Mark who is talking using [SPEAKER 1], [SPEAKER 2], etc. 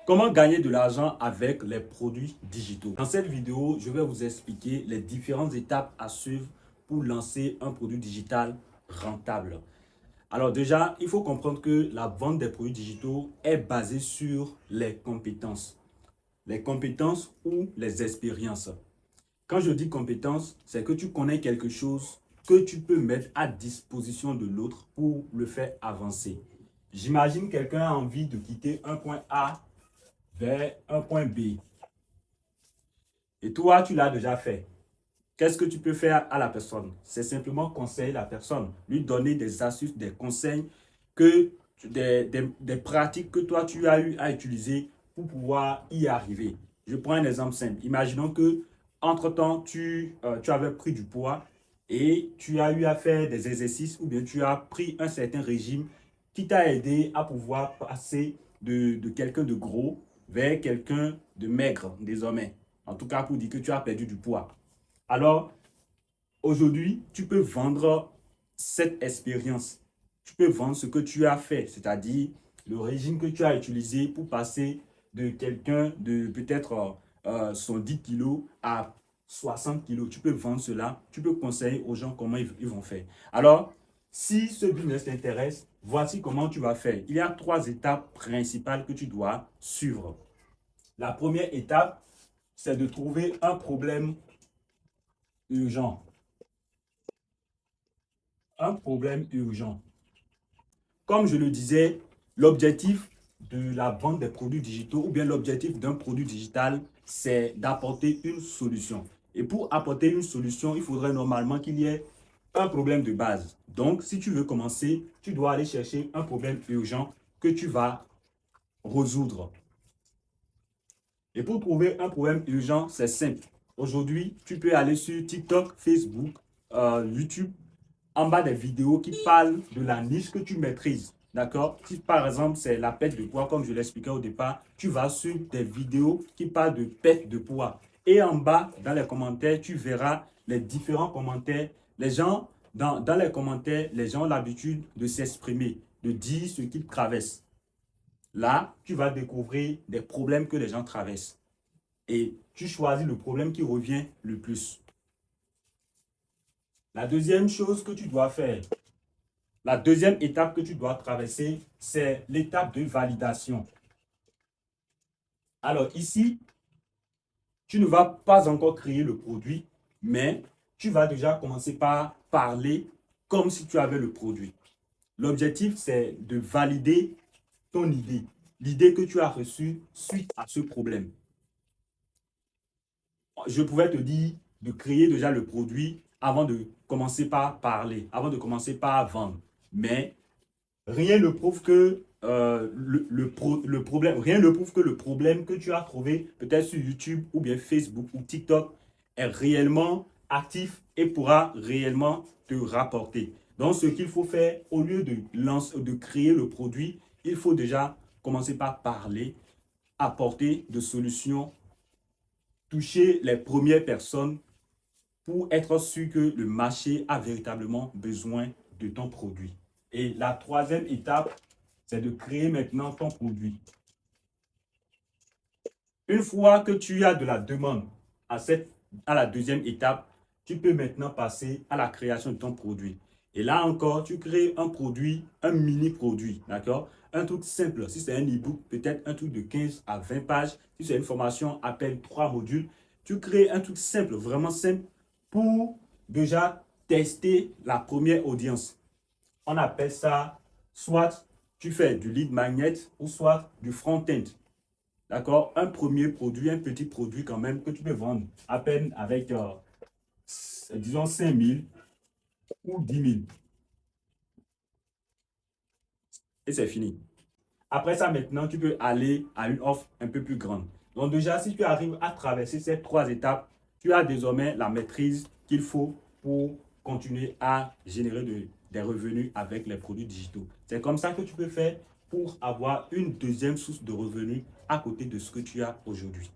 [SPEAKER 1] Comment gagner de l'argent avec les produits digitaux? Dans cette vidéo, je vais vous expliquer les différentes étapes à suivre pour lancer un produit digital rentable. Alors déjà, il faut comprendre que la vente des produits digitaux est basée sur les compétences. Les compétences ou les expériences. Quand je dis compétences, c'est que tu connais quelque chose que tu peux mettre à disposition de l'autre pour le faire avancer. J'imagine quelqu'un a envie de quitter un point A vers un point B. Et toi, tu l'as déjà fait. Qu'est-ce que tu peux faire à la personne? C'est simplement conseiller la personne, lui donner des astuces, des conseils, des pratiques que toi, tu as eu à utiliser pour pouvoir y arriver. Je prends un exemple simple. Imaginons que, entre-temps, tu avais pris du poids et tu as eu à faire des exercices ou bien tu as pris un certain régime qui t'a aidé à pouvoir passer de quelqu'un de gros vers quelqu'un de maigre désormais. En tout cas, pour dire que tu as perdu du poids. Alors, aujourd'hui, tu peux vendre cette expérience. Tu peux vendre ce que tu as fait, c'est-à-dire le régime que tu as utilisé pour passer de quelqu'un de peut-être 10 kilos à 60 kilos. Tu peux vendre cela. Tu peux conseiller aux gens comment ils vont faire. Alors, si ce business t'intéresse, voici comment tu vas faire. Il y a 3 étapes principales que tu dois suivre. La première étape, c'est de trouver un problème urgent. Un problème urgent. Comme je le disais, l'objectif de la vente des produits digitaux ou bien l'objectif d'un produit digital, c'est d'apporter une solution. Et pour apporter une solution, il faudrait normalement qu'il y ait un problème de base. Donc, si tu veux commencer, tu dois aller chercher un problème urgent que tu vas résoudre. Et pour trouver un problème urgent, c'est simple. Aujourd'hui, tu peux aller sur TikTok, Facebook, YouTube, en bas des vidéos qui parlent de la niche que tu maîtrises. D'accord? Si par exemple, c'est la perte de poids, comme je l'expliquais au départ, tu vas sur des vidéos qui parlent de perte de poids. Et en bas, dans les commentaires, tu verras les différents commentaires. Les gens, dans les commentaires, les gens ont l'habitude de s'exprimer, de dire ce qu'ils traversent. Là, tu vas découvrir des problèmes que les gens traversent. Et tu choisis le problème qui revient le plus. La deuxième chose que tu dois faire, la deuxième étape que tu dois traverser, c'est l'étape de validation. Alors ici, tu ne vas pas encore créer le produit, mais tu vas déjà commencer par parler comme si tu avais le produit. L'objectif, c'est de valider ton idée, l'idée que tu as reçue suite à ce problème. Je pouvais te dire de créer déjà le produit avant de commencer par parler, avant de commencer par vendre. Mais rien ne prouve que le problème, rien ne prouve que le problème que tu as trouvé peut-être sur YouTube ou bien Facebook ou TikTok est réellement actif et pourra réellement te rapporter. Donc, ce qu'il faut faire, au lieu de créer le produit, il faut déjà commencer par parler, apporter des solutions, toucher les premières personnes pour être sûr que le marché a véritablement besoin de ton produit. Et la troisième étape, c'est de créer maintenant ton produit. Une fois que tu as de la demande à la deuxième étape, tu peux maintenant passer à la création de ton produit. Et là encore, tu crées un produit, un mini-produit, d'accord? Un truc simple. Si c'est un e-book, peut-être un truc de 15 à 20 pages. Si c'est une formation, à peine 3 modules. Tu crées un truc simple, vraiment simple, pour déjà tester la première audience. On appelle ça soit tu fais du lead magnet ou soit du front-end. D'accord? Un premier produit, un petit produit quand même que tu peux vendre à peine avec, disons, 5 000 ou 10 000. Et c'est fini. Après ça, maintenant, tu peux aller à une offre un peu plus grande. Donc déjà, si tu arrives à traverser ces 3 étapes, tu as désormais la maîtrise qu'il faut pour continuer à générer des revenus avec les produits digitaux. C'est comme ça que tu peux faire pour avoir une deuxième source de revenus à côté de ce que tu as aujourd'hui.